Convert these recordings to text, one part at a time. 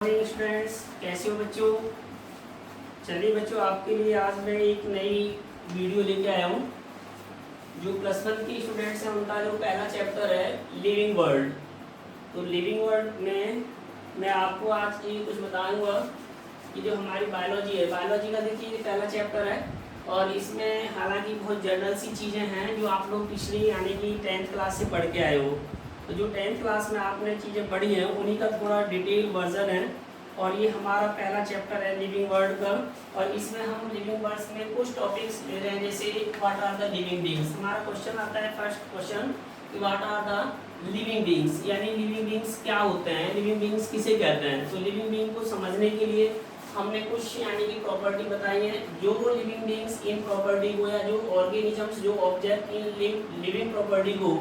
Morning students, कैसे हो बच्चों। चलिए बच्चों, आपके लिए आज मैं एक नई वीडियो लेके आया हूँ। जो +1 की स्टूडेंट्स हैं उनका जो पहला चैप्टर है लिविंग वर्ल्ड। तो लिविंग वर्ल्ड में मैं आपको आज ये कुछ बताऊंगा कि जो हमारी बायोलॉजी है, बायोलॉजी का देखिए ये पहला चैप्टर है और इसमें हालांकि बहुत जनरल सी चीज़ें हैं जो आप लोग पिछली यानी कि 10th क्लास से पढ़ के आए हो। तो जो 10th क्लास में आपने चीज़ें पढ़ी हैं उन्हीं का थोड़ा डिटेल वर्जन है और ये हमारा पहला चैप्टर है लिविंग वर्ल्ड का। और इसमें हम लिविंग वर्ड्स में कुछ टॉपिक्स ले रहे हैं, जैसे what are the living beings. हमारा क्वेश्चन आता है फर्स्ट क्वेश्चन कि what are the living beings, यानी लिविंग बीइंग्स क्या होते हैं, लिविंग बीइंग्स किसे कहते हैं। तो लिविंग बीइंग को समझने के लिए हमने कुछ यानी कि प्रॉपर्टी बताई है। जो लिविंग बीइंग्स इन प्रॉपर्टी को या जो ऑर्गेनिजम्स जो ऑब्जेक्ट इन लिविंग प्रॉपर्टी को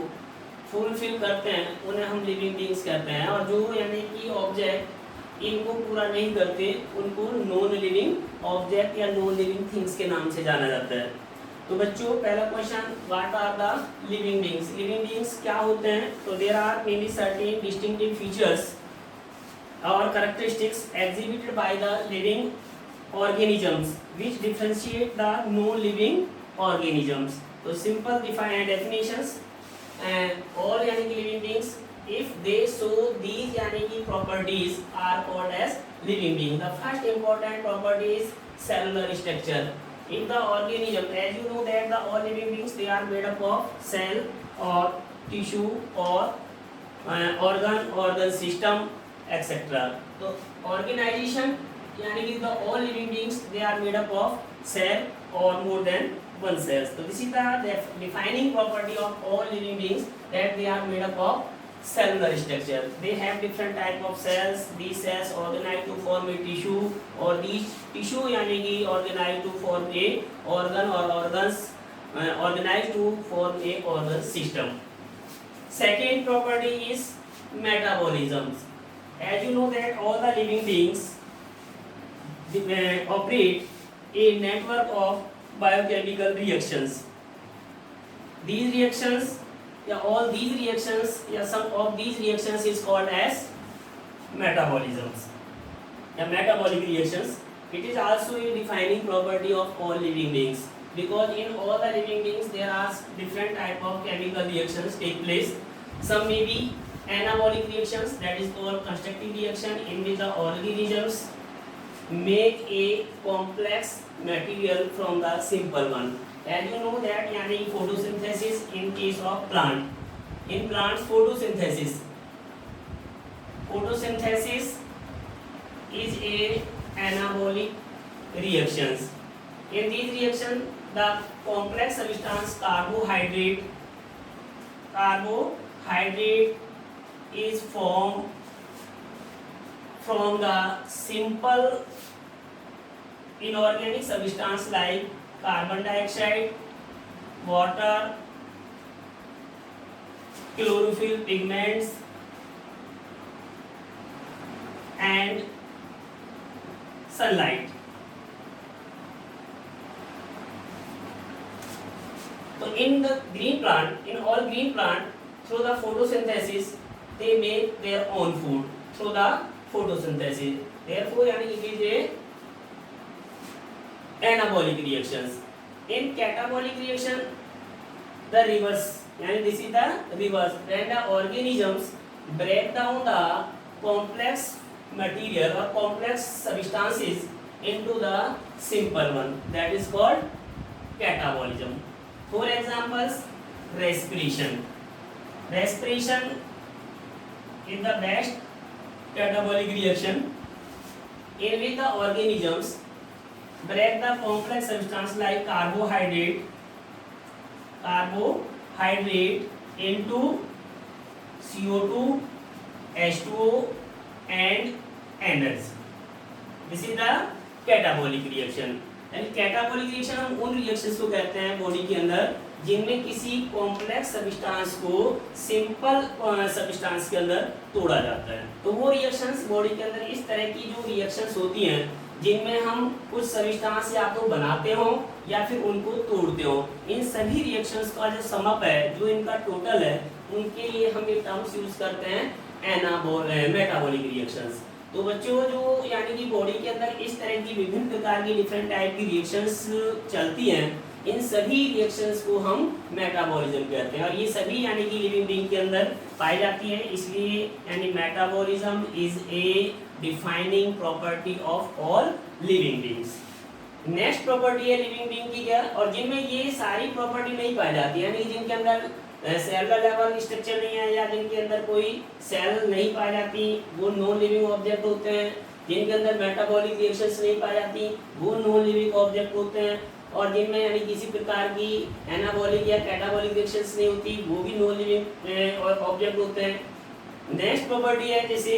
फुलफिल करते हैं उन्हें हम लिविंग बीइंग्स कहते हैं, और जो यानी कि ऑब्जेक्ट इनको पूरा नहीं करते उनको नॉन लिविंग ऑब्जेक्ट या नॉन लिविंग थिंग्स के नाम से जाना जाता है। तो बच्चों पहला question, what are the living beings. Living beings क्या होते हैं। तो there are many certain distinctive features और characteristics exhibited by the living organisms which differentiate the non-living organisms. तो simple definitions and all यानी कि living beings if they show these यानी कि properties are called as living being. The first important property is cellular structure. In the organism, as you know that the all living beings they are made up of cell or tissue or organ system etcetera. तो organisation यानी कि the all living beings they are made up of cell और more than one cells. तो this is the defining property of all living beings that they are made up of cellular structure. They have different type of cells. These cells organize to form a tissue or these tissue यानी कि organize to form a organ or organs organize to form a organ system. Second property is metabolisms. As you know that all the living beings operate a network of biochemical reactions. These reactions, all these reactions, some of these reactions is called as metabolisms. Metabolic reactions. It is also a defining property of all living beings because in all the living beings there are different type of chemical reactions take place. Some may be anabolic reactions, that is called constructive reaction in which the organisms make a complex material from the simple one. And you know that yani photosynthesis in case of plant, in plants photosynthesis is a anabolic reactions. In these reaction the complex substance carbohydrate is formed from the simple inorganic substance like carbon dioxide, water, chlorophyll pigments and sunlight. So in the green plant, in all green plant, through the photosynthesis they make their own food through the photosynthesis. Therefore yani it is a anabolic reactions. In catabolic reaction the reverse, yani this is the reverse, when the organisms break down the complex material or complex substances into the simple one, that is called catabolism. For examples, respiration is the best catabolic reaction in which the organisms break the complex substance like carbohydrate into CO2, H2O and energy. This is the catabolic reaction. यानी catabolic reaction हम उन reactions को कहते हैं body के अंदर जिनमें किसी कॉम्प्लेक्स सब्सटेंस को सिंपल सब्सटेंस के अंदर तोड़ा जाता है। तो वो रिएक्शंस बॉडी के अंदर इस तरह की जो रिएक्शंस होती हैं जिनमें हम कुछ सब्सटेंस या तो बनाते हो या फिर उनको तोड़ते हो, इन सभी रिएक्शंस का जो समअप है, जो इनका टोटल है, उनके लिए हम ये टर्म्स यूज करते हैं मेटाबॉलिक रिएक्शंस। तो बच्चों जो यानी कि बॉडी के अंदर इस तरह की विभिन्न प्रकार की डिफरेंट टाइप की रिएक्शंस चलती हैं, इन सभी रिएक्शंस को हम मेटाबॉलिज्म कहते हैं और ये सभी यानी कि लिविंग बीइंग के अंदर पाई जाती है। इसलिए यानी metabolism is a defining property of all living beings. Next property है लिविंग बीइंग की क्या, और जिनमें ये सारी प्रॉपर्टी नहीं पाई जाती यानी जिनके अंदर सेलुलर लेवल स्ट्रक्चर नहीं है या जिनके अंदर कोई सेल नहीं पाई जाती वो नॉन लिविंग ऑब्जेक्ट होते हैं। जिनके अंदर मेटाबॉलिक रिएक्शंस नहीं पाई जाती वो नॉन लिविंग ऑब्जेक्ट होते हैं। और जिनमें यानी किसी प्रकार की एनाबॉलिक या कैटाबॉलिक रिएक्शंस नहीं होती वो भी नॉन लिविंग ऑब्जेक्ट होते हैं। नेक्स्ट प्रॉपर्टी है जैसे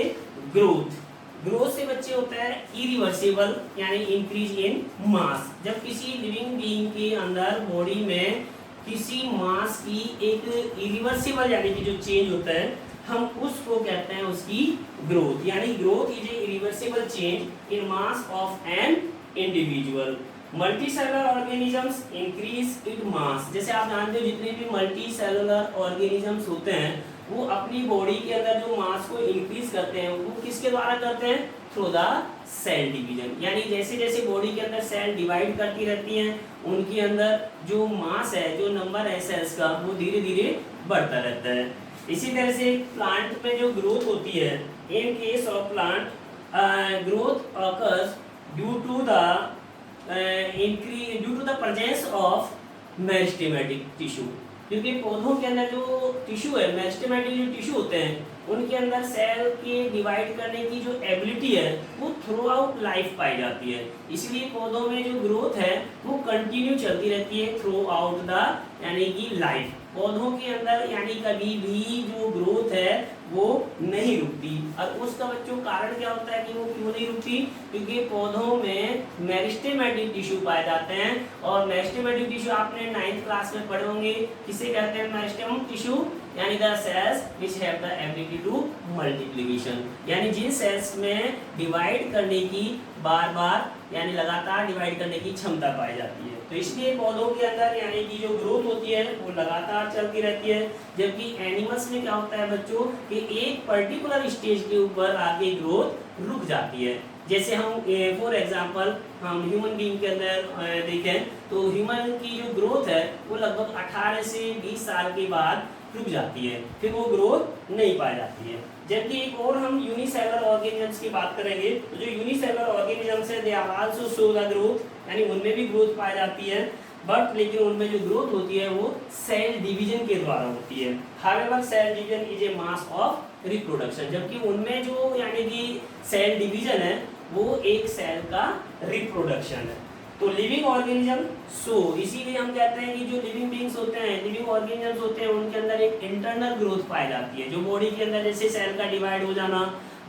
ग्रोथ। ग्रोथ से बच्चे होता है इरिवर्सिबल यानी इंक्रीज इन मास। जब किसी लिविंग बीइंग के अंदर बॉडी में किसी मास की एक इरिवर्सिबल यानी कि जो चेंज होता है हम उसको कहते हैं उसकी ग्रोथ। यानी growth is a irreversible change in mass of an individual. Multicellular organisms increase it mass. जैसे आप जानते हो जितने भी मल्टीसेलुलर ऑर्गेनिजम्स होते हैं वो अपनी बॉडी के अंदर जो मास को इंक्रीज करते हैं वो किसके द्वारा करते हैं, थ्रू द सेल डिवीजन। यानी जैसे जैसे बॉडी के अंदर सेल डिवाइड करती रहती हैं उनके अंदर जो मास है जो नंबर है सेल्स का वो धीरे धीरे बढ़ता रहता है। इसी तरह से प्लांट में जो ग्रोथ होती है, in case of plant growth occurs due to the presence of meristematic tissue. क्योंकि पौधों के अंदर जो टिश्यू है, मेरिस्टेमेटिक जो टिश्यू होते हैं उनके अंदर सेल के डिवाइड करने की जो एबिलिटी है वो थ्रू आउट लाइफ पाई जाती है। इसलिए पौधों में जो ग्रोथ है वो कंटिन्यू चलती रहती है थ्रू आउट द यानी कि लाइफ। पौधों के अंदर यानी कभी भी जो ग्रोथ है वो नहीं रुकती। और उसका बच्चों कारण क्या होता है कि वो क्यों नहीं रुकती, क्योंकि पौधों में मेरिस्टेमेटिक टिश्यू पाए जाते हैं। और मेरिस्टेमेटिक टिश्यू आपने 9th क्लास में पढ़े होंगे, किसे कहते हैं मेरिस्टेम टिश्यू, यानी the cells which have the ability to multiplication. यानी जिन सेल्स में डिवाइड करने की बार बार यानी लगातार डिवाइड करने की क्षमता पाई जाती है। तो इसलिए पौधों के अंदर यानी कि जो ग्रोथ होती है वो लगातार चलती रहती है। जबकि एनिमल्स में क्या होता है बच्चों कि एक पर्टिकुलर स्टेज के ऊपर आके ग्रोथ रुक जाती है। जैसे हम फॉर एग्जांपल हम ह्यूमन बीइंग के अंदर देखें तो ह्यूमन की जो ग्रोथ है वो लगभग 18 से 20 साल के बाद रुक जाती है, फिर वो ग्रोथ नहीं पाई जाती है। जबकि एक और हम यूनिसेलुलर ऑर्गेनिजम्स की बात करेंगे तो जो यूनिसेलुलर ऑर्गेनिजम्स है they are also show the growth, यानी उनमें भी ग्रोथ पाई जाती है बट लेकिन उनमें जो ग्रोथ होती है वो सेल डिवीजन के द्वारा होती है। However cell division is a mass of reproduction. जबकि उनमें जो यानी कि सेल डिवीजन है वो एक सेल का रिप्रोडक्शन है। तो लिविंग ऑर्गेनिज्म इसीलिए हम कहते हैं कि जो लिविंग बीइंग्स होते हैं, लिविंग ऑर्गेनिजम्स होते हैं उनके अंदर एक इंटरनल ग्रोथ पाई जाती है। जो बॉडी के अंदर जैसे सेल का डिवाइड हो जाना,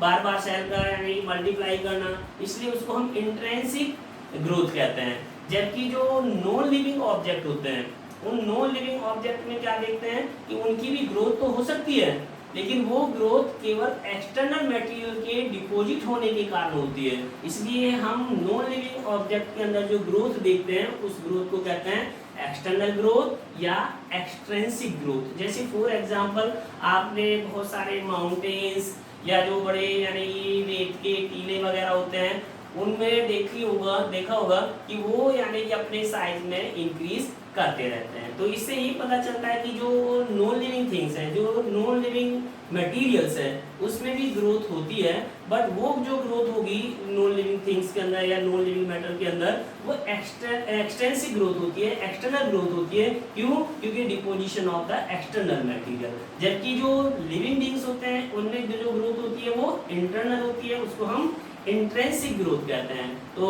बार बार सेल का यानी मल्टीप्लाई करना, इसलिए उसको हम इंट्रिंसिक ग्रोथ कहते हैं। जबकि जो नॉन लिविंग ऑब्जेक्ट होते हैं उन नॉन लिविंग ऑब्जेक्ट में क्या देखते हैं कि उनकी भी ग्रोथ तो हो सकती है लेकिन वो ग्रोथ केवल एक्सटर्नल मटेरियल के डिपॉजिट होने के कारण होती है। इसलिए हम नॉन लिविंग ऑब्जेक्ट के अंदर जो ग्रोथ देखते हैं उस ग्रोथ को कहते हैं एक्सटर्नल ग्रोथ या एक्सट्रिंसिक ग्रोथ। जैसे फॉर एग्जांपल आपने बहुत सारे माउंटेन्स या जो बड़े यानी रेत के टीले वगैरह होते हैं उनमें देखा होगा कि वो यानी कि अपने साइज में इंक्रीज करते रहते हैं। तो इससे ये पता चलता है कि जो नॉन लिविंग थिंग्स हैं, जो नॉन लिविंग मटेरियल्स है उसमें भी ग्रोथ होती है बट वो जो ग्रोथ होगी नॉन लिविंग थिंग्स के अंदर या नॉन लिविंग मैटर के अंदर वो एक्सटेंसिव ग्रोथ होती है, एक्सटर्नल ग्रोथ होती है। क्यों? क्योंकि deposition of the external material. जबकि जो लिविंग बीइंग्स होते हैं उनमें जो ग्रोथ होती है वो इंटरनल होती है, उसको हम इंट्रिंसिक ग्रोथ कहते हैं। तो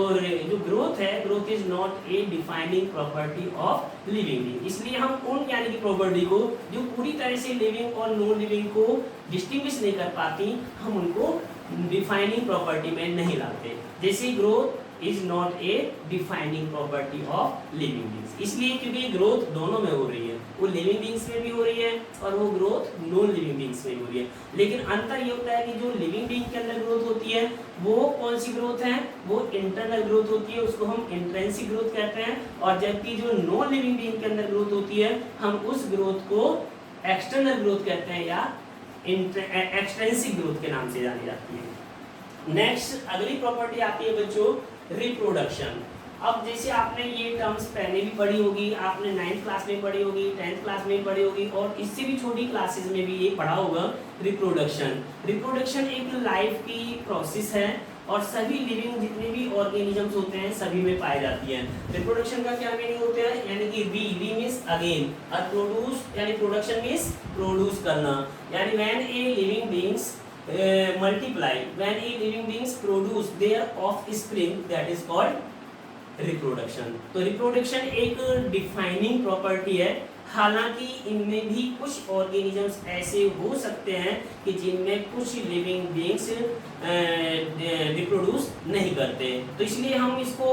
जो ग्रोथ है, growth is not a defining property of living being. इसलिए हम उन यानी कि प्रॉपर्टी को जो पूरी तरह से लिविंग और नॉन लिविंग को डिस्टिंग्विश नहीं कर पाती हम उनको डिफाइनिंग प्रॉपर्टी में नहीं लाते। जैसे growth is not a defining property of living beings. इसलिए क्योंकि ग्रोथ दोनों में हो रही है, वो लिविंग बीइंग्स में भी हो रही है और वो ग्रोथ नॉन लिविंग बीइंग्स में हो रही है। लेकिन अंतर ये होता है कि जो लिविंग बीइंग के अंदर ग्रोथ होती है वो कौन सी ग्रोथ है, वो इंटरनल ग्रोथ होती है, उसको हम इंट्रिंसिक ग्रोथ कहते हैं। और जबकि जो नॉन लिविंग बीइंग के अंदर ग्रोथ होती है हम उस ग्रोथ को एक्सटर्नल ग्रोथ कहते हैं या एक्सट्रिंसिक ग्रोथ के नाम से जानी जाती है। नेक्स्ट अगली प्रॉपर्टी आती है बच्चों रिप्रोडक्शन। अब जैसे आपने ये टर्म्स पहले भी पढ़ी होगी, आपने 9th क्लास में पढ़ी होगी, 10th क्लास में पढ़ी होगी और इससे भी छोटी क्लासेस में भी ये पढ़ा होगा रिप्रोडक्शन। रिप्रोडक्शन एक लाइफ की प्रोसेस है और सभी लिविंग जितने भी ऑर्गेनिजम्स होते हैं सभी में पाई जाती है। रिप्रोडक्शन का क्या मीनिंग होता है, यानी कि री मींस अगेन और प्रोड्यूस यानी प्रोडक्शन मींस प्रोड्यूस करना, यानी when a living beings multiply, when a living beings produce their offspring, that is called reproduction। तो रिप्रोडक्शन एक डिफाइनिंग प्रॉपर्टी है। हालांकि इनमें भी कुछ ऑर्गेनिजम्स ऐसे हो सकते हैं कि जिनमें कुछ लिविंग बीइंग्स रिप्रोड्यूस नहीं करते, तो इसलिए हम इसको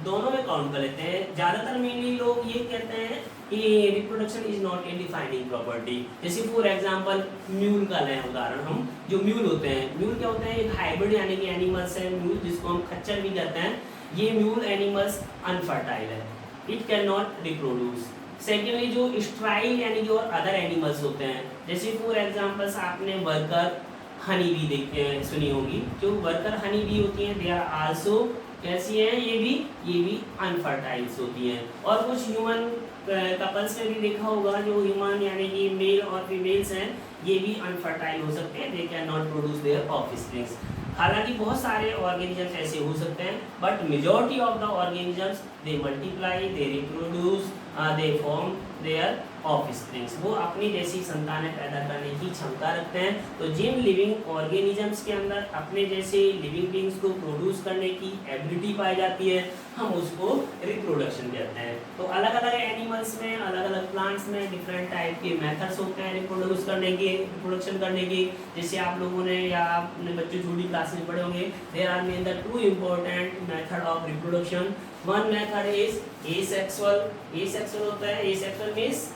दोनों में काउंट कर लेते हैं। ज़्यादातर मेनली लोग ये कहते हैं कि reproduction is not a defining property. जैसे फॉर एग्जांपल म्यूल का लें उदाहरण, हम जो म्यूल होते हैं, म्यूल क्या होते हैं, एक हाइब्रिड यानी कि एनिमल्स है म्यूल, जिसको हम खच्चर भी कहते हैं। ये म्यूल एनिमल्स अनफर्टाइल है, it can not reproduce. Secondly जो स्ट्राइल यानी कि और अदर एनिमल्स होते हैं, जैसे फॉर एग्जांपल्स आपने वर्कर हनी बी सुनी होगी। जो वर्कर हनी बी होती हैं दे आर आल्सो कैसी हैं, ये भी अनफर्टाइल्स होती हैं। और कुछ ह्यूमन कपल्स में भी देखा होगा, जो ह्यूमन यानी कि मेल और फीमेल्स हैं ये भी अनफर्टाइल हो सकते हैं, they can not produce their offsprings. हालांकि बहुत सारे ऑर्गेनिजम्स ऐसे हो सकते हैं, but majority of the organisms they multiply, they reproduce, they form their offsprings. वो अपनी जैसी संतानें पैदा करने की क्षमता रखते हैं। तो जिन लिविंग ऑर्गेनिजम्स के अंदर अपने जैसे लिविंग बीइंग्स को प्रोड्यूस करने की एबिलिटी पाई जाती है, हम उसको रिप्रोडक्शन कहते हैं। तो अलग अलग एनिमल्स में, अलग अलग प्लांट्स में डिफरेंट टाइप के मेथड्स होते हैं रिप्रोड्यूस करने के, रिप्रोडक्शन करने के। जैसे आप लोगों ने या अपने बच्चे छोटी क्लास में पढ़े होंगे, there are main the 2 important method of reproduction. One method is asexual. Asexual होता है, asexual means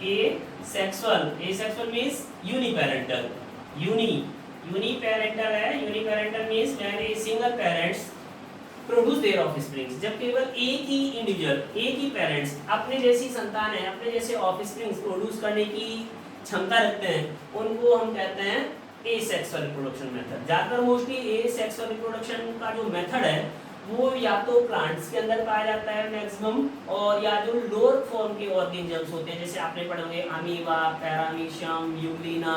asexual means uniparental। uniparental है, uniparental means when a single parents produce their offspring। जब केवल एक ही इंडिविजुअल, एक ही पेरेंट्स अपने जैसी संतान है, अपने जैसे ऑफस्प्रिंग्स प्रोड्यूस करने की क्षमता रखते हैं, उनको हम कहते हैं एसेक्सुअल रिप्रोडक्शन मेथड। ज्यादातर मोस्टली एसेक्सुअल रिप्रोडक्शन का जो मेथड है वो या तो प्लांट्स के अंदर पाया जाता है मैक्सिमम, और या जो लोअर फॉर्म के ऑर्गेनिजम्स होते हैं, जैसे आपने पढ़े होंगे अमीबा, पैरामीशियम, यूग्लिना,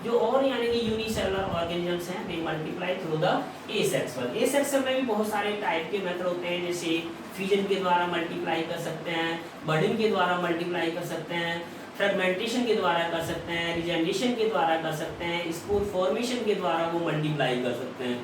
जो और यानी कि यूनिसेलुलर ऑर्गेनिजम्स हैं, दे multiply through the asexual. Asexual में भी बहुत सारे टाइप के मेथड होते हैं, जैसे फ्यूजन के द्वारा मल्टीप्लाई कर सकते हैं, बर्डिंग के द्वारा मल्टीप्लाई कर सकते हैं, फ्रेगमेंटेशन के द्वारा कर सकते हैं, रिजेंरेशन के द्वारा कर सकते हैं, स्पोर फॉर्मेशन के द्वारा वो मल्टीप्लाई कर सकते हैं।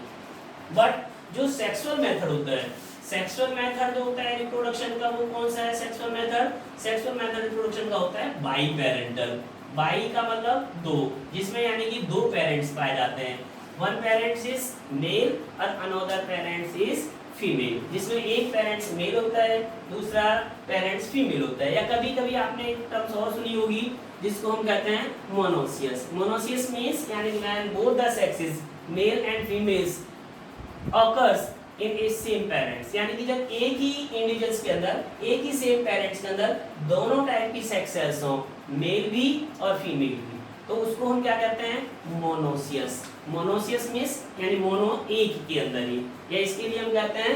बट जो सेक्सुअल मेथड होता है, सेक्सुअल मेथड जो होता है रिप्रोडक्शन का, वो कौन सा है sexual method? Sexual method reproduction का होता है बाई पेरेंटल। बाई का मतलब दो, जिसमें यानी कि दो पेरेंट्स पाए जाते हैं। वन पेरेंट्स इज मेल और अनदर पेरेंट्स इज फीमेल, जिसमें एक पेरेंट्स मेल होता है, दूसरा पेरेंट्स फीमेल होता है। या कभी कभी आपने एक टर्म्स और सुनी होगी जिसको हम कहते हैं मोनोसियस। मोनोसियस मींस यानी when both the sexes male and females occurs in a same parents, यानी कि जब एक ही इंडिविजुअल्स के अंदर, एक ही सेम पेरेंट्स के अंदर दोनों टाइप की सेक्स सेल्स हो, मेल भी और फीमेल भी, तो उसको हम क्या कहते हैं? मोनोसियस। मोनोसियस मींस यानी मोनो एक के अंदर ही, या इसके लिए हम कहते हैं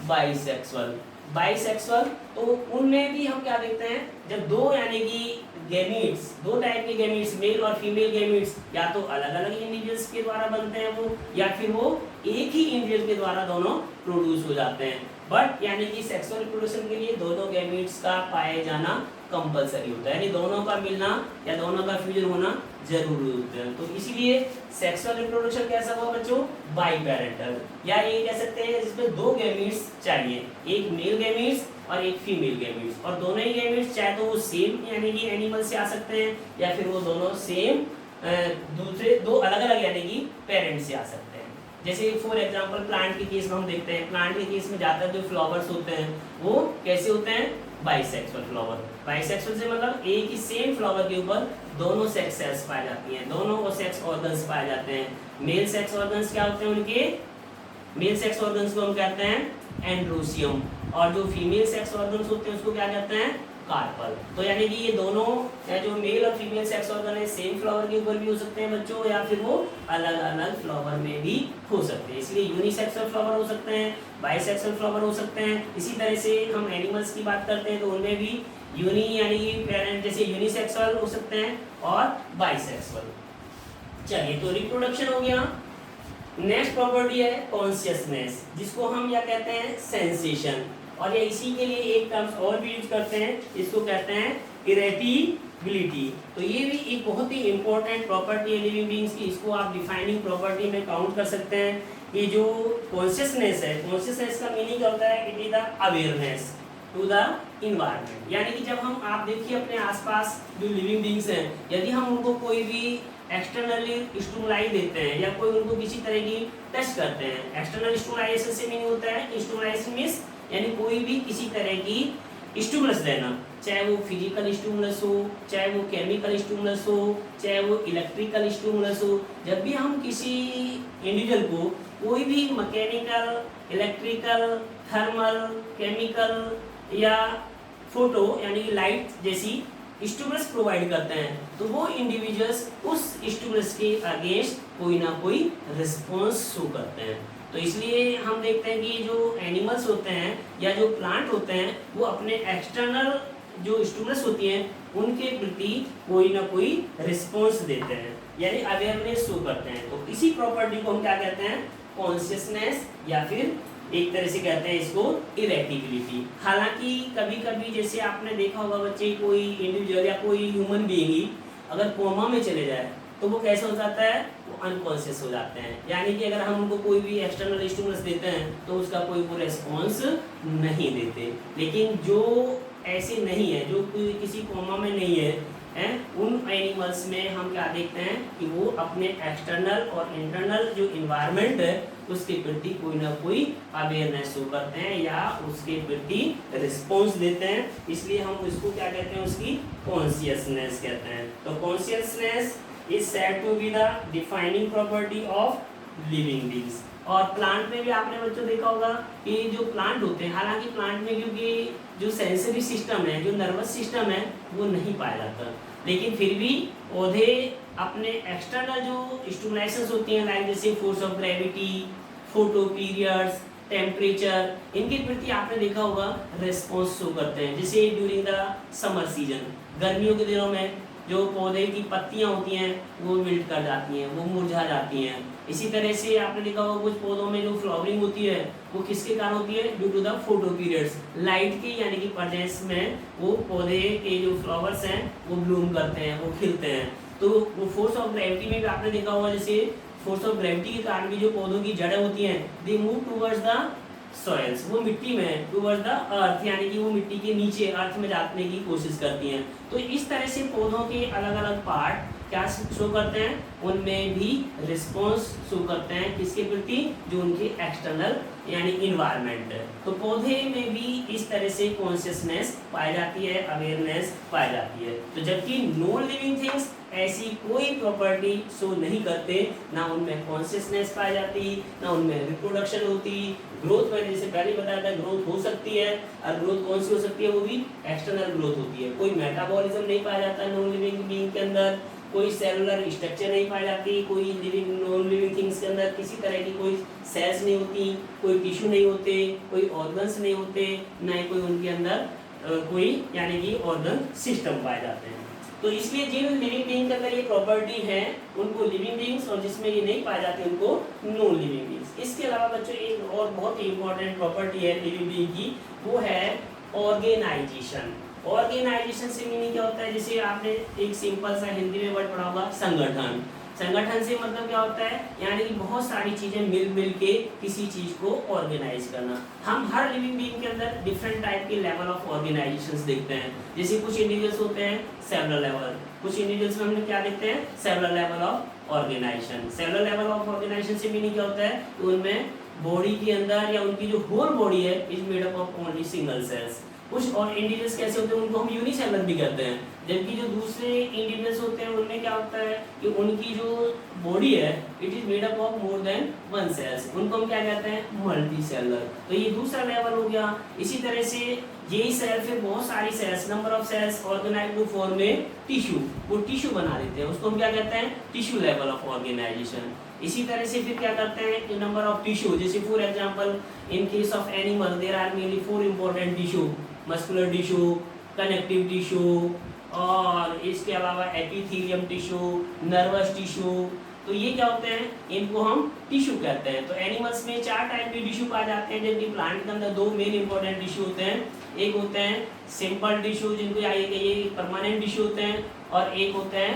बाइसेक्सुअल। बाइसेक्सुअल तो उनमें भी हम क्या देखते हैं, जब दो यानी कि गैमीट्स, दो टाइप के गैमीट्स, मेल और फीमेल गैमीट्स, या तो अलग अलग इंडिविजुअल्स के द्वारा बनते हैं वो, या फिर वो एक ही इंडिविजुअल के द्वारा दोनों प्रोड्यूस हो जाते हैं। बट यानी कि सेक्सुअल रिप्रोडक्शन के लिए दोनों गैमीट्स का पाए जाना कंपलसरी होता है, यानी दोनों का मिलना या दोनों का फ्यूजन होना जरूरी होता है। तो इसीलिए सेक्सुअल रिप्रोडक्शन कैसा हुआ बच्चों? बाई पेरेंटल, या ये कह सकते हैं जिसमें दो गैमीट्स चाहिए, एक मेल गैमीट्स और एक फीमेल गैमीट्स, और दोनों ही गैमीट्स चाहे तो वो सेम यानी कि एनिमल से आ सकते हैं, या फिर वो दोनों सेम दूसरे दो अलग अलग यानी कि पेरेंट्स से आ सकते हैं। जैसे फॉर एग्जांपल प्लांट के केस में हम देखते हैं, प्लांट के केस में ज़्यादातर जो फ्लावर्स होते हैं वो कैसे होते हैं? Bisexual flower. बाइसेक्सुअल से मतलब एक ही सेम फ्लावर के ऊपर दोनों सेक्स सेल्स पाई जाती हैं, दोनों वो सेक्स ऑर्गन्स पाए जाते हैं। मेल सेक्स ऑर्गन्स क्या होते हैं उनके? मेल सेक्स ऑर्गन्स को हम कहते हैं एंड्रोसियम, और जो फीमेल सेक्स ऑर्गन्स होते हैं उसको क्या कहते हैं? कार्पल। तो यानी कि ये दोनों जो मेल और फीमेल सेक्स ऑर्गन है सेम फ्लावर के ऊपर भी हो सकते हैं बच्चों, या फिर वो अलग अलग फ्लावर में भी हो सकते हैं। इसलिए यूनिसेक्सुअल फ्लावर हो सकते हैं, बाइसेक्सुअल फ्लावर हो सकते हैं। इसी तरह से हम एनिमल्स की बात करते हैं तो उनमें भी यूनि यानी कि पेरेंट जैसे यूनिसेक्सुअल हो सकते हैं और बाइसेक्सुअल। चलिए, तो रिप्रोडक्शन हो गया। नेक्स्ट प्रॉपर्टी है कॉन्शियसनेस, जिसको हम क्या कहते हैं, सेंसेशन। और ये इसी के लिए एक टर्म्स और भी यूज करते हैं, इसको कहते हैं इरेटिबिलिटी। तो ये भी एक बहुत ही इंपॉर्टेंट प्रॉपर्टी है लिविंग बीइंग्स की। इसको आप डिफाइनिंग प्रॉपर्टी में काउंट कर सकते हैं। ये जो कॉन्शियसनेस है, कॉन्शियसनेस का मीनिंग क्या होता है, it is the awareness to the environment. यानी कि जब हम, आप देखिए अपने आसपास जो लिविंग बीइंग्स हैं, यदि हम उनको कोई भी एक्सटर्नली स्टिमुलाई देते हैं या कोई उनको किसी तरह की टच करते हैं, एक्सटर्नल स्टिमुलाइजेशन से मीनिंग होता है, स्टिमुलाइजेशन मींस यानी कोई भी किसी तरह की स्टिमुलस देना, चाहे वो फिजिकल स्टिमुलस हो, चाहे वो केमिकल स्टिमुलस हो, चाहे वो इलेक्ट्रिकल स्टिमुलस हो। जब भी हम किसी इंडिविजुअल को कोई भी मैकेनिकल, इलेक्ट्रिकल, थर्मल, केमिकल या फोटो यानी लाइट जैसी स्टिमुलस प्रोवाइड करते हैं, तो वो इंडिविजुअल्स उस स्टिमुलस के अगेंस्ट कोई ना कोई रिस्पॉन्स शो करते हैं। तो इसलिए हम देखते हैं कि जो एनिमल्स होते हैं या जो प्लांट होते हैं वो अपने एक्सटर्नल जो स्टिमुलस होती हैं उनके प्रति कोई ना कोई रिस्पॉन्स देते हैं, यानी अवेयरनेस शो करते हैं। तो इसी प्रॉपर्टी को हम क्या कहते हैं, कॉन्शियसनेस, या फिर एक तरह से कहते हैं इसको इरेटिबिलिटी। हालांकि कभी कभी जैसे आपने देखा होगा बच्चे, कोई इंडिविजुअल या कोई ह्यूमन बीइंग ही अगर कोमा में चले जाए तो वो कैसे हो जाता है, वो अनकॉन्शियस हो जाते हैं। यानी कि अगर हम उनको कोई भी एक्सटर्नल स्टिमुलस देते हैं तो उसका कोई वो रेस्पॉन्स नहीं देते। लेकिन जो ऐसे नहीं है, जो कोई किसी कोमा में नहीं है, उन एनिमल्स में हम क्या देखते हैं कि वो अपने एक्सटर्नल और इंटरनल जो इन्वायरमेंट है उसके प्रति कोई ना कोई अवेयरनेस शो करते हैं या उसके प्रति रिस्पॉन्स देते हैं। इसलिए हम इसको क्या कहते हैं, उसकी कॉन्शियसनेस कहते हैं। तो consciousness is said to be the defining property of living beings. और प्लांट में भी आपने बच्चों देखा होगा कि जो प्लांट होते हैं, हालांकि प्लांट में क्योंकि जो सेंसरी सिस्टम है, जो नर्वस सिस्टम है, वो नहीं पाया जाता, लेकिन फिर भी पौधे अपने एक्सटर्नल जो स्टिमुलेशंस होती हैं, लाइक जैसे force of gravity, photo periods, temperature, इनके प्रति आपने देखा होगा रिस्पॉन्स शो करते हैं। जैसे ड्यूरिंग द समर सीजन, गर्मियों के दिनों में जो पौधे की पत्तियां होती हैं वो विल्ट कर जाती हैं, वो मुरझा जाती हैं। इसी तरह से आपने देखा होगा कुछ पौधों में जो फ्लावरिंग होती है वो किसके कारण होती है, due to the photo periods, light की यानी कि प्रेजेंस में वो पौधे के जो फ्लावर्स हैं वो ब्लूम करते हैं, वो खिलते हैं। तो वो फोर्स ऑफ ग्रेविटी में भी आपने देखा होगा, जैसे फोर्स ऑफ ग्रेविटी के कारण भी जो पौधों की जड़ें होती हैं they move towards the soils, वो मिट्टी में, टूवर्ड्स द अर्थ, यानी कि वो मिट्टी के नीचे अर्थ में जाने की कोशिश करती हैं। तो इस तरह से पौधों के अलग अलग पार्ट क्या शो करते हैं, उनमें भी रिस्पॉन्स शो करते हैं, किसके प्रति, जो उनके एक्सटर्नल यानी इन्वायरमेंट है। तो पौधे में भी इस तरह से कॉन्शियसनेस पाई जाती है, अवेयरनेस पाई जाती है। तो जबकि नॉन लिविंग थिंग्स ऐसी कोई प्रॉपर्टी शो नहीं करते, ना उनमें कॉन्शियसनेस पाई जाती, ना उनमें रिप्रोडक्शन होती, ग्रोथ में जैसे पहले बताया था ग्रोथ हो सकती है, और ग्रोथ कौन सी हो सकती है, वो भी एक्सटर्नल ग्रोथ होती है। कोई मेटाबॉलिज्म नहीं पाया जाता नॉन लिविंग बीइंग के अंदर, कोई सेलुलर स्ट्रक्चर नहीं पाई जाती, कोई लिविंग नॉन लिविंग थिंग्स के अंदर किसी तरह की कोई सेल्स नहीं होती, कोई टिश्यू नहीं होते, कोई ऑर्गन्स नहीं होते, ना ही कोई उनके अंदर कोई यानी कि ऑर्गन सिस्टम पाए जाते हैं। तो इसलिए जिन लिविंग बीइंग के अंदर ये प्रॉपर्टी है उनको लिविंग बीइंग्स, और जिसमें ये नहीं पाए जाते उनको नॉन लिविंग बीइंग्स। इसके अलावा बच्चों एक और बहुत ही इंपॉर्टेंट प्रॉपर्टी है लिविंग बीइंग की, वो है ऑर्गेनाइजेशन। ऑर्गेनाइजेशन से मीनिंग क्या होता है, जैसे आपने एक सिंपल सा हिंदी में वर्ड पढ़ा होगा संगठन। संगठन से मतलब क्या होता है, यानी कि बहुत सारी चीजें मिल के किसी चीज को ऑर्गेनाइज करना। हम हर लिविंग बीइंग के अंदर डिफरेंट टाइप के लेवल ऑफ ऑर्गेनाइजेशंस देखते हैं। जैसे कुछ इंडिविजुअल्स होते हैं सेलुलर लेवल, कुछ इंडिविजुअल्स में हम क्या देखते हैं, cellular level of organisation. Cellular level of organisation से मीनिंग क्या होता है, तो उनमें बॉडी के अंदर या उनकी जो होल बॉडी है is made up of only single cells. कुछ और इंडिविजुअल्स कैसे होते हैं, उनको हम यूनिसेलुलर भी कहते हैं। जबकि जो दूसरे इंडिविजुअल्स होते हैं उनमें क्या होता है कि उनकी जो बॉडी है it is made up of more than one cells, उनको हम क्या कहते हैं, मल्टी सेलुलर। तो ये दूसरा लेवल हो गया। इसी तरह से यही सेल फिर बहुत सारी cells, number of cells organise to form a tissue, वो टिश्यू बना देते हैं, उसको हम क्या कहते हैं, टिश्यू लेवल ऑफ ऑर्गेनाइजेशन। इसी तरह से फिर क्या करते हैं कि नंबर ऑफ टिश्यू, जैसे for example in case of animal there are mainly 4 important tissue, muscular tissue, connective tissue, और इसके अलावा एपिथेलियम टिश्यू, नर्वस टिश्यू। तो ये क्या होते हैं, इनको हम टिश्यू कहते हैं। तो एनिमल्स में 4 टाइप के टिश्यू पाए जाते हैं, जबकि प्लांट के अंदर 2 मेन इंपॉर्टेंट टिश्यू होते हैं। एक होते हैं सिंपल टिश्यू, जिनको ये परमानेंट टिश्यू होते हैं, और एक होते हैं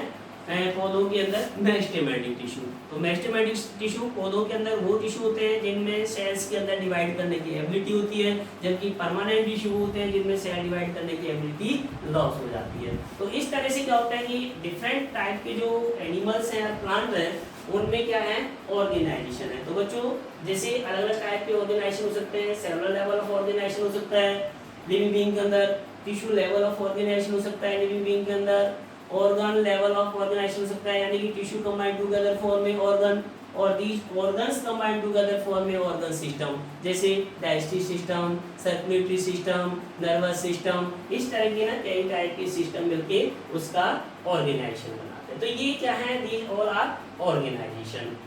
पौधों के अंदर मेरिस्टेमेटिक टिश्यू। तो मेरिस्टेमेटिक टिश्यू पौधों के अंदर वो टिश्यू होते हैं जिनमें सेल्स के अंदर डिवाइड करने की एबिलिटी होती है, जबकि परमानेंट टिश्यू होते हैं जिनमें सेल डिवाइड करने की एबिलिटी लॉस हो जाती है। तो इस तरह से क्या होता है कि डिफरेंट टाइप के जो एनिमल्स हैं, प्लांट हैं, उनमें क्या है, ऑर्गेनाइजेशन है। तो बच्चों जैसे अलग अलग टाइप के ऑर्गेनाइजेशन हो सकते हैं, सेलुलर लेवल ऑफ ऑर्गेनाइजेशन हो सकता है लिविंग बीइंग के अंदर, टिश्यू लेवल ऑफ ऑर्गेनाइजेशन हो सकता है लिविंग बीइंग के अंदर, ऑर्गन लेवल ऑफ ऑर्गेनाइजेशन हो सकता है, यानी कि tissue combine together form a organ, और these organs combine together form a organ system, जैसे digestive system, circulatory system, nervous system. इस तरह के ना कई टाइप के सिस्टम मिलके उसका ऑर्गेनाइजेशन बनाते हैं। तो ये क्या है, दीज ऑल आर ऑर्गेनाइजेशन।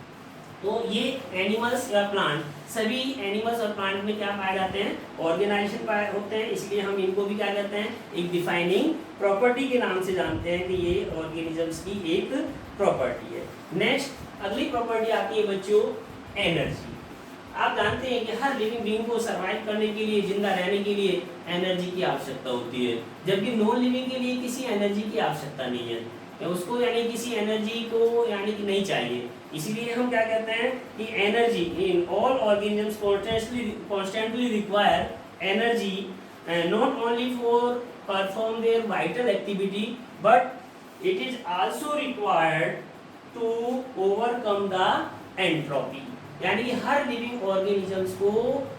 तो ये एनिमल्स या प्लांट, सभी एनिमल्स और प्लांट में क्या पाए जाते हैं, ऑर्गेनाइजेशन पाए होते हैं, इसलिए हम इनको भी क्या कहते हैं, एक डिफाइनिंग प्रॉपर्टी के नाम से जानते हैं कि ये ऑर्गेनिजम्स की एक प्रॉपर्टी है। नेक्स्ट अगली प्रॉपर्टी आती है बच्चों, एनर्जी। आप जानते हैं कि हर लिविंग बीइंग को सर्वाइव करने के लिए, जिंदा रहने के लिए एनर्जी की आवश्यकता होती है, जबकि नॉन लिविंग के लिए किसी एनर्जी की आवश्यकता नहीं है, उसको यानी किसी एनर्जी को यानी कि नहीं चाहिए। इसीलिए हम क्या कहते हैं कि energy in all organisms constantly require energy not only for perform their vital activity but it is also required to overcome the entropy. यानी कि हर लिविंग ऑर्गेनिजम्स को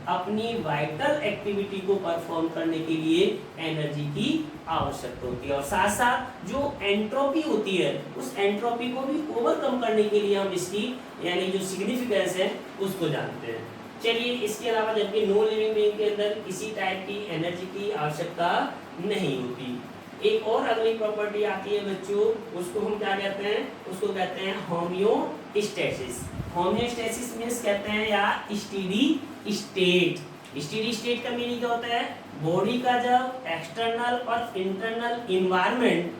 अपनी वाइटल एक्टिविटी को परफॉर्म करने के लिए एनर्जी की आवश्यकता होती है, और साथ साथ जो एंट्रोपी होती है उस एंट्रोपी को भी ओवरकम करने के लिए हम इसकी यानी जो सिग्निफिकेंस है उसको जानते हैं। चलिए, इसके अलावा जबकि नॉन लिविंग बीइंग के अंदर किसी टाइप की एनर्जी की आवश्यकता नहीं होती। एक और अगली प्रॉपर्टी आती है बच्चों, उसको हम क्या कहते हैं, उसको कहते हैं होम्योस्टेसिस। होम्योस्टेसिस मींस कहते हैं या स्टेडी स्टेट। स्टेडी स्टेट का मीनिंग क्या होता है, बॉडी का जब एक्सटर्नल और इंटरनल इन्वायरमेंट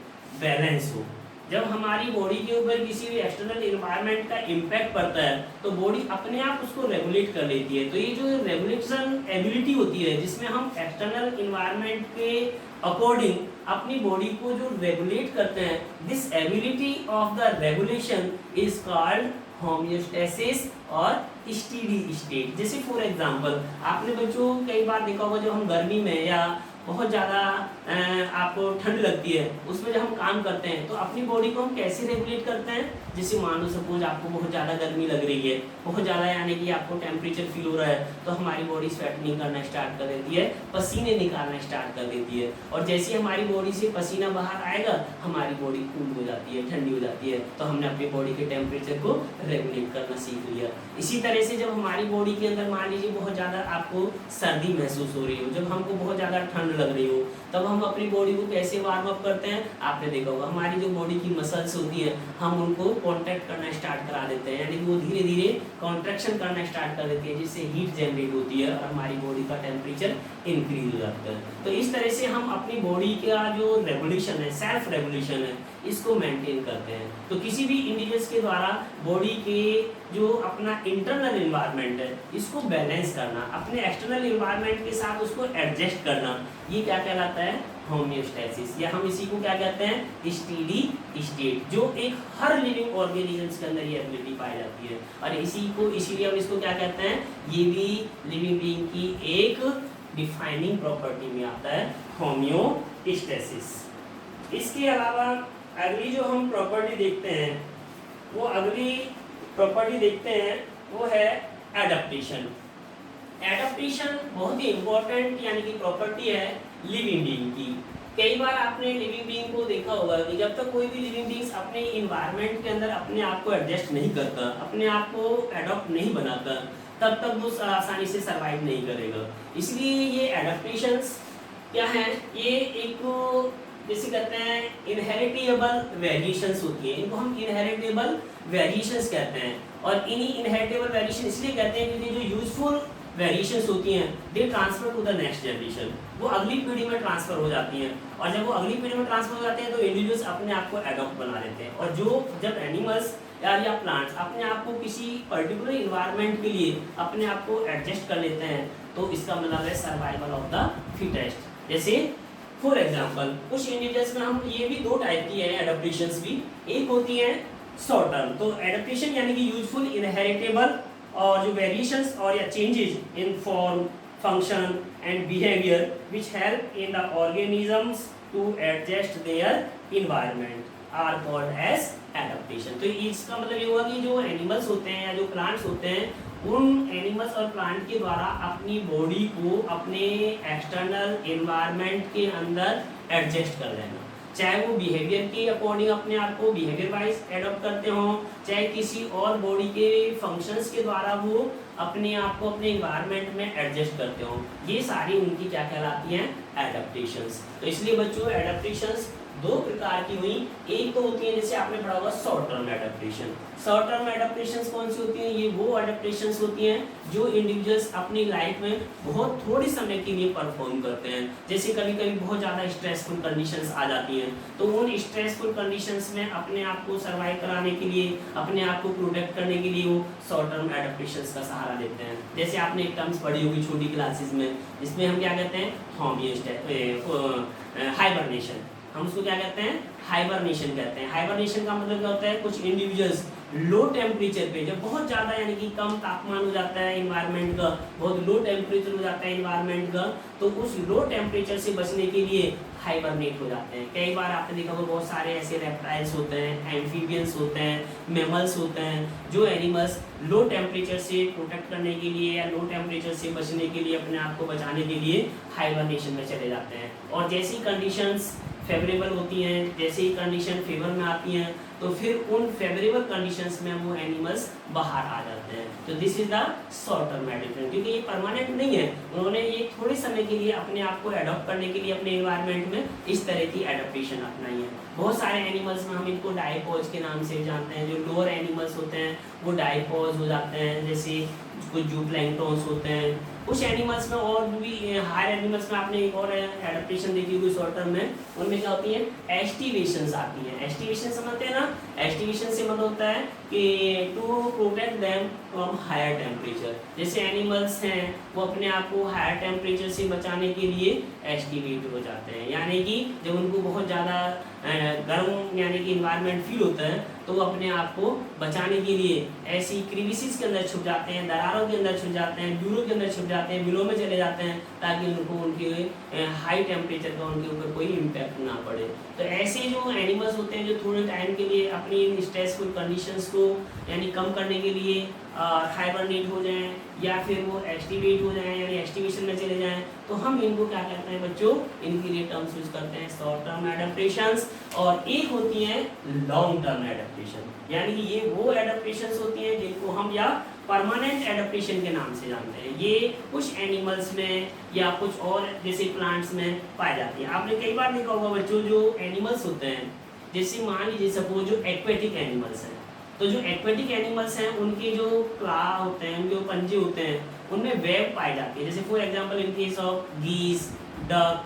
बैलेंस हो। जब हमारी बॉडी के ऊपर किसी भी एक्सटर्नल इन्वायरमेंट का इम्पैक्ट पड़ता है तो बॉडी अपने आप उसको रेगुलेट कर लेती है। तो ये जो रेगुलेशन एबिलिटी होती है, जिसमें हम एक्सटर्नल इन्वायरमेंट के अकॉर्डिंग अपनी बॉडी को जो रेगुलेट करते हैं, this ability of the regulation is called homeostasis और स्टेडी स्टेट। जैसे फॉर एग्जांपल आपने बच्चों कई बार देखा होगा, जब हम गर्मी में या बहुत ज़्यादा आपको ठंड लगती है, उसमें जब हम काम करते हैं तो अपनी बॉडी को हम कैसे रेगुलेट करते हैं। जैसे मान लो सपोज आपको बहुत ज़्यादा गर्मी लग रही है, बहुत ज़्यादा यानी कि आपको टेम्परेचर फील हो रहा है, तो हमारी बॉडी स्वेटिंग करना स्टार्ट कर देती है, पसीने निकालना स्टार्ट कर देती है, और जैसे ही हमारी बॉडी से पसीना बाहर आएगा हमारी बॉडी कूल हो जाती है, ठंडी हो जाती है। तो हमने अपनी बॉडी के टेम्परेचर को रेगुलेट करना सीख लिया। इसी तरह से जब हमारी बॉडी के अंदर मान लीजिए बहुत ज़्यादा आपको सर्दी महसूस हो रही हो, जब हमको बहुत ज़्यादा ठंड लग रही हो, तब हम अपनी बॉडी को कैसे वार्म अप करते हैं। आपने देखा होगा हमारी जो बॉडी की मसल्स होती है हम उनको कॉन्ट्रैक्ट करना स्टार्ट करा देते हैं, यानी कि वो धीरे धीरे कॉन्ट्रैक्शन करना स्टार्ट कर देती है, जिससे हीट जनरेट होती है और हमारी बॉडी का टेम्परेचर इंक्रीज हो जाता है। तो इस तरह से हम अपनी बॉडी का जो रेगुलेशन है, सेल्फ रेगुलेशन है, इसको मेंटेन करते हैं। तो किसी भी इंडिविजुअल्स के द्वारा बॉडी के जो अपना इंटरनल इन्वायरमेंट है इसको बैलेंस करना, अपने एक्सटर्नल इन्वायरमेंट के साथ उसको एडजस्ट करना, ये क्या कहलाता है, होम्योस्टेसिस, या हम इसी को क्या कहते हैं, स्टेडी स्टेट, जो एक हर लिविंग ऑर्गेनिजम्स के अंदर ये एबिलिटी पाई जाती है। और इसीलिए हम इसको क्या कहते हैं, ये भी लिविंग बीइंग की एक डिफाइनिंग प्रॉपर्टी में आता है, होम्योस्टेसिस। इसके अलावा अगली जो हम प्रॉपर्टी देखते हैं वो है एडाप्टेशन। एडाप्टेशन बहुत ही इंपॉर्टेंट यानी कि प्रॉपर्टी है लिविंग बीइंग की। कई बार आपने लिविंग बीइंग को देखा होगा कि जब तक कोई भी लिविंग बीइंग अपने इन्वायरमेंट के अंदर अपने आप को एडजस्ट नहीं करता, अपने आप को एडॉप्ट नहीं बनाता, तब तक वो आसानी से सर्वाइव नहीं करेगा। इसलिए ये एडाप्टेशंस क्या है ये, एक जैसे कहते हैं इनहेरिटेबल वेरिएशंस होती हैं, इनको हम इनहेरिटेबल वेरिएशंस कहते हैं। और इन्हीं इनहेरिटेबल वेरिएशन इसलिए कहते हैं क्योंकि जो यूजफुल वेरिएशंस होती हैं they transfer to the next generation, वो अगली पीढ़ी में ट्रांसफर हो जाती हैं। और जब वो अगली पीढ़ी में ट्रांसफर हो जाते हैं तो इंडिविजुअल्स अपने आप को एडॉप्ट बना लेते हैं। और जो जब एनिमल्स या प्लांट्स अपने आप को किसी पर्टिकुलर इन्वायरमेंट के लिए अपने आप को एडजस्ट कर लेते हैं तो इसका मतलब है सर्वाइवल ऑफ द फिटेस्ट। जैसे फॉर एग्जांपल कुछ इंडिविजुअल्स में हम ये भी दो टाइप की है एडेप्टेशंस भी, एक होती है शॉर्ट टर्म, तो एडेप्टेशन यानी कि यूजफुल इनहेरिटेबल और जो वेरिएशंस और या changes in form function and behaviour which help in the organisms to adjust their environment are called as adaptation. तो इसका मतलब ये हुआ कि जो एनिमल्स होते हैं या जो प्लांट्स होते हैं उन एनिमल्स और प्लांट के द्वारा अपनी बॉडी को अपने एक्सटर्नल एनवायरनमेंट के अंदर एडजस्ट कर लेना, चाहे वो बिहेवियर के अकॉर्डिंग अपने आप को बिहेवियर वाइज एडॉप्ट करते हो, चाहे किसी और बॉडी के फंक्शंस के द्वारा वो अपने आप को अपने एनवायरनमेंट में एडजस्ट करते हो, ये सारी उनकी क्या कहलाती हैं एडेप्टेशंस। तो इसलिए बच्चों एडेप्टेशंस दो प्रकार की हुई, एक तो होती है जैसे आपने पढ़ा होगा short term adaptation. Short term adaptations कौन सी होती हैं, ये वो एडेप्टेशंस होती हैं जो इंडिविजुअल्स अपनी लाइफ में बहुत थोड़े समय के लिए परफॉर्म करते हैं। जैसे कभी कभी बहुत ज़्यादा स्ट्रेसफुल कंडीशंस आ जाती हैं तो उन स्ट्रेसफुल कंडीशंस में अपने आप को सर्वाइव कराने के लिए, अपने आप को प्रोटेक्ट करने के लिए वो शॉर्ट टर्म एडेप्टेशंस का सहारा लेते हैं। जैसे आपने एक टर्म्स पढ़ी होगी छोटी क्लासेस में, जिसमें हम क्या कहते हैं हाइबरनेशन, हम उसको क्या कहते हैं हाइबरनेशन कहते हैं। हाइबरनेशन का मतलब क्या होता है, कुछ इंडिविजुअल्स लो टेम्परेचर पे, जब बहुत ज़्यादा यानी कि कम तापमान हो जाता है इन्वायरमेंट का, बहुत लो टेम्परेचर हो जाता है इन्वायरमेंट का, तो उस लो टेम्परेचर से बचने के लिए हाइबरनेट हो जाते हैं। कई बार आपने देखा होगा बहुत सारे ऐसे रेप्टाइल्स होते हैं, एम्फीबियंस होते हैं, मैमल्स होते हैं, जो एनिमल्स लो टेम्परेचर से प्रोटेक्ट करने के लिए या लो टेम्परेचर से बचने के लिए, अपने आप को बचाने के लिए हाइबरनेशन में चले जाते हैं। और जैसी कंडीशंस फेवरेबल होती हैं, जैसे ही कंडीशन फेवर में आती हैं तो फिर उन फेवरेबल कंडीशंस में वो एनिमल्स बाहर आ जाते हैं। तो this is the short term adaptation, क्योंकि ये परमानेंट नहीं है, उन्होंने ये थोड़े समय के लिए अपने आप को एडॉप्ट करने के लिए अपने एनवायरनमेंट में इस तरह की एडेप्टेशन अपनाई है। बहुत सारे एनिमल्स में हम इनको डायपॉज के नाम से जानते हैं, जो लोअर एनिमल्स होते हैं वो डायपॉज हो जाते हैं, जैसे कुछ जूप्लैंक्टन्स होते हैं। कुछ एनिमल्स में और भी हायर एनिमल्स में आपने एक और एडेप्टेशन देखी होगी शॉर्ट टर्म में, उनमें क्या होती है एस्टिवेशंस आती हैं। एस्टिवेशन समझते हैं ना, एस्टिवेशन से मतलब होता है कि to protect them from higher temperature. जैसे एनिमल्स हैं वो अपने आप को हायर टेम्परेचर से बचाने के लिए एस्टिवेट हो जाते हैं, यानी कि जब उनको बहुत ज़्यादा गर्म यानी कि इन्वायरमेंट फील होता है तो वो अपने आप को बचाने के लिए ऐसी क्रीविसेस के अंदर छुप जाते हैं, दरारों के अंदर छुप जाते हैं, ब्यूरो के अंदर छुप जाते हैं, बिलों में चले जाते हैं, ताकि उनको उनके हाई टेम्परेचर का उनके ऊपर कोई इम्पैक्ट ना पड़े। तो ऐसे जो एनिमल्स होते हैं जो थोड़े टाइम के लिए अपनी स्ट्रेसफुल कंडीशंस को यानी कम करने के लिए हाइबरनेट हो जाएं या फिर वो एक्टिवेट हो जाएं यानी एक्टिवेशन में चले जाएं, तो हम इनको क्या कहते हैं बच्चों, इनके लिए टर्म्स यूज करते हैं शॉर्ट टर्म एडेप्टेशंस। और एक होती है लॉन्ग टर्म एडेप्टेशन, यानी कि ये वो एडेप्टेशंस होती हैं जिनको हम या परमानेंट एडेप्टेशन के नाम से जानते हैं। ये कुछ एनिमल्स में या कुछ और जैसे प्लांट्स में पाई जाती है। आपने कई बार देखा होगा बच्चों, जो एनिमल्स होते हैं जैसे मान लीजिए सपोज जो एक्वेटिक एनिमल्स हैं, तो जो एक्वेटिक एनिमल्स हैं उनके जो क्ला होते हैं, उनके जो पंजे होते हैं, उनमें वेब पाई जाती है। जैसे for example in case of गीस, डक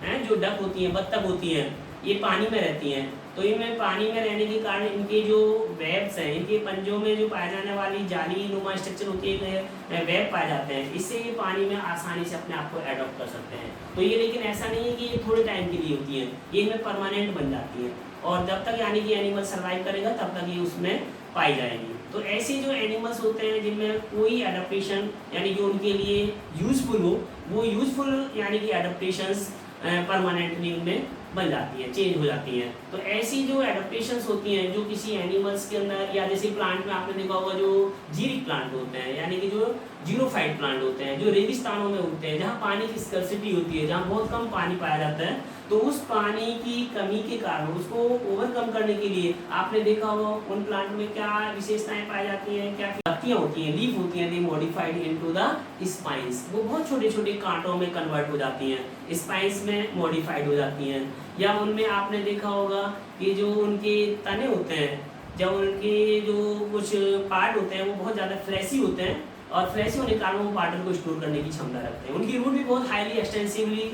हैं, जो डक होती हैं, बत्तख होती हैं, ये पानी में रहती हैं, तो इनमें पानी में रहने के कारण इनके जो वेब्स हैं, इनके पंजों में जो पाए जाने वाली जाली नुमा स्ट्रक्चर होती है, वेब पाए जाते हैं, इससे ये पानी में आसानी से अपने आप को एडॉप्ट कर सकते हैं। तो ये लेकिन ऐसा नहीं है कि ये थोड़े टाइम के लिए होती हैं, ये इनमें परमानेंट बन जाती हैं और जब तक यानी कि एनिमल सर्वाइव करेगा तब तक ये उसमें पाई जाएंगी। तो ऐसे जो एनिमल्स होते हैं जिनमें कोई एडेप्टेशन यानी कि उनके लिए यूजफुल हो, वो यूजफुल यानी कि एडेप्टेशंस परमानेंटली उनमें बन जाती हैं, चेंज हो जाती हैं। तो ऐसी जो एडेप्टेशंस होती हैं जो किसी एनिमल्स के अंदर, या जैसे प्लांट में आपने देखा होगा जो जीरिक प्लांट होते हैं, यानी कि जो जीरोफाइट प्लांट होते हैं, जो रेगिस्तानों में उगते हैं, जहाँ पानी की स्कर्सिटी होती है, जहाँ बहुत कम पानी पाया जाता है, तो उस पानी की कमी के कारण उसको ओवरकम करने के लिए आपने देखा होगा उन प्लांट में क्या विशेषताएं पाई जाती हैं, क्या पत्तियां होती हैं, लीफ होती हैं, दे मॉडिफाइड इनटू द स्पाइंस, वो बहुत छोटे छोटे कांटों में कन्वर्ट हो जाती हैं, स्पाइंस में मॉडिफाइड हो जाती हैं। या उनमें आपने देखा होगा कि जो उनके तने होते हैं, जब उनके जो कुछ पार्ट होते हैं वो बहुत ज़्यादा फ्लैशी होते हैं, और फ्लैशी होने के कारण वो वाटर को स्टोर करने की क्षमता रखते हैं। उनकी रूट भी बहुत हाईली एक्सटेंसिवली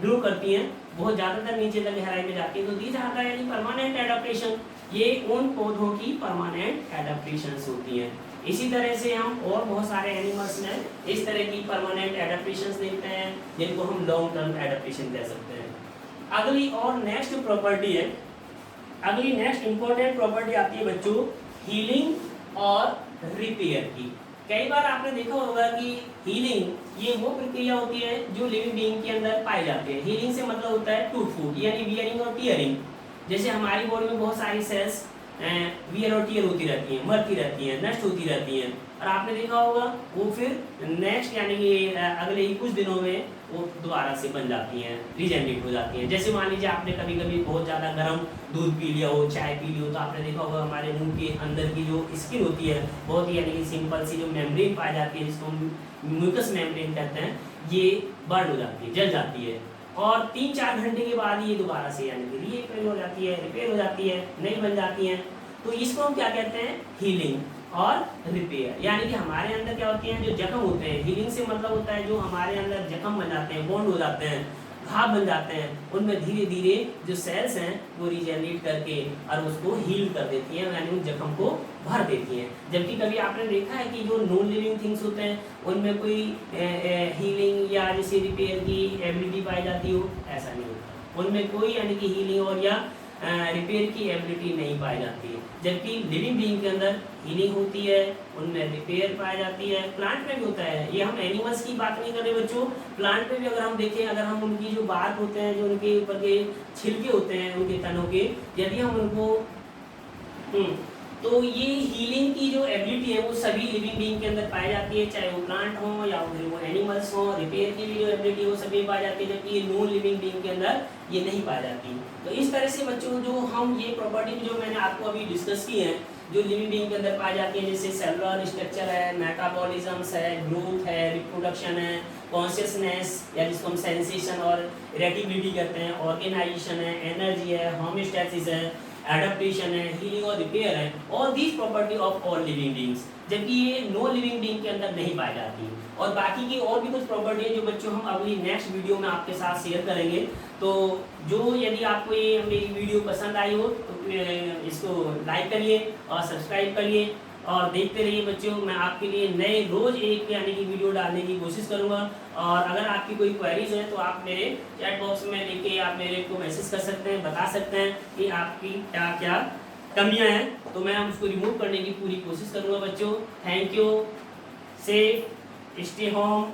ग्रो करती हैं, बहुत ज़्यादातर नीचे तक गहराई में जाती है। तो दी जाता है यानी परमानेंट एडाप्टेशन, ये उन पौधों की परमानेंट एडाप्टेशंस होती हैं। इसी तरह से हम और बहुत सारे एनिमल्स में इस तरह की परमानेंट एडाप्टेशंस देखते हैं, जिनको हम लॉन्ग टर्म एडाप्टेशन कह सकते हैं। अगली और नेक्स्ट प्रॉपर्टी है, अगली नेक्स्ट इंपॉर्टेंट प्रॉपर्टी आती है बच्चों हीलिंग और रिपेयर की। कई बार आपने देखा होगा कि हीलिंग ये वो प्रक्रिया होती है जो लिविंग बीइंग के अंदर पाई जाती है। हीलिंग से मतलब होता है टूट फूट, यानी वियरिंग और टीयरिंग। जैसे हमारी बॉडी में बहुत सारी सेल्स वियर और टीयर होती रहती हैं, मरती रहती हैं, नष्ट होती रहती हैं, और आपने देखा होगा वो फिर नेक्स्ट यानी कि अगले ही कुछ दिनों में वो दोबारा से बन जाती हैं, रिजेनरेट हो जाती हैं। जैसे मान लीजिए आपने कभी कभी बहुत ज़्यादा गर्म दूध पी लिया हो, चाय पी ली हो, तो आपने देखा होगा हमारे मुंह के अंदर की जो स्किन होती है बहुत ही यानी कि सिंपल सी जो मेम्ब्रेन पाई जाती है, जिसको हम म्यूकस मेम्ब्रेन कहते हैं, ये बर्न हो जाती है, जल जाती है, और 3-4 घंटे के बाद ये दोबारा से यानी कि रिपेयर हो जाती है, रिपेयर हो जाती है, नई बन जाती हैं। तो इसको हम क्या कहते हैं, हीलिंग और रिपेयर। यानी कि हमारे अंदर क्या होती हैं जो जख्म होते हैं, हीलिंग से मतलब होता है जो हमारे अंदर जख्म बन जाते हैं, बॉन्ड हो जाते हैं, घाव बन जाते हैं, उनमें धीरे धीरे जो सेल्स हैं वो रिजेनरेट करके और उसको हील कर देती हैं, यानी उन जख्म को भर देती हैं। जबकि कभी आपने देखा है कि जो नॉन लिविंग थिंग्स होते हैं उनमें कोई हीलिंग या जैसे रिपेयर की एबिलिटी पाई जाती हो, ऐसा नहीं होता। उनमें कोई यानी कि हीलिंग और या रिपेयर की एबिलिटी नहीं पाई जाती है। जबकि लिविंग बीइंग के अंदर हीलिंग होती है, उनमें रिपेयर पाई जाती है। प्लांट में भी होता है, ये हम एनिमल्स की बात नहीं कर रहे बच्चों, प्लांट में भी अगर हम देखें, अगर हम उनकी जो बात होते हैं, जो उनके ऊपर के छिलके होते हैं उनके तनों के, यदि हम उनको तो ये हीलिंग की जो एबिलिटी है वो सभी लिविंग बीइंग के अंदर पाई जाती है, चाहे वो प्लांट हो या फिर वो एनिमल्स हो। रिपेयर की भी जो एबिलिटी है वो सभी पाई जाती है, जबकि ये नॉन लिविंग बीइंग के अंदर ये नहीं पाई जाती। तो इस तरह से बच्चों जो हम ये प्रॉपर्टी जो मैंने आपको अभी डिस्कस की है जो लिविंग बीइंग के अंदर पाई जाती है, जैसे सेलुलर स्ट्रक्चर है, मेटाबॉलिज्म है, ग्रोथ है, रिप्रोडक्शन है, कॉन्शियसनेस या जिसको हम सेंसेशन और इरेटिबिलिटी कहते हैं, ऑर्गेनाइजेशन है, एनर्जी है, होमोस्टैसिस है, एडेप्टेशन है, हीलिंग और रिपेयर है, all these property of all living beings, जबकि ये नो लिविंग बीइंग के अंदर नहीं पाई जाती। और बाकी की और भी कुछ प्रॉपर्टी है जो बच्चों हम अगली नेक्स्ट वीडियो में आपके साथ शेयर करेंगे। तो जो यदि आपको ये मेरी वीडियो पसंद आई हो तो इसको लाइक करिए और सब्सक्राइब करिए और देखते रहिए बच्चों। मैं आपके लिए नए रोज एक यानी कि वीडियो डालने की कोशिश करूंगा। और अगर आपकी कोई क्वेरीज है तो आप मेरे चैट बॉक्स में लिख आप मेरे को मैसेज कर सकते हैं, बता सकते हैं कि आपकी क्या क्या कमियां हैं, तो मैं उसको रिमूव करने की पूरी कोशिश करूंगा बच्चों। Thank you, safe, stay home,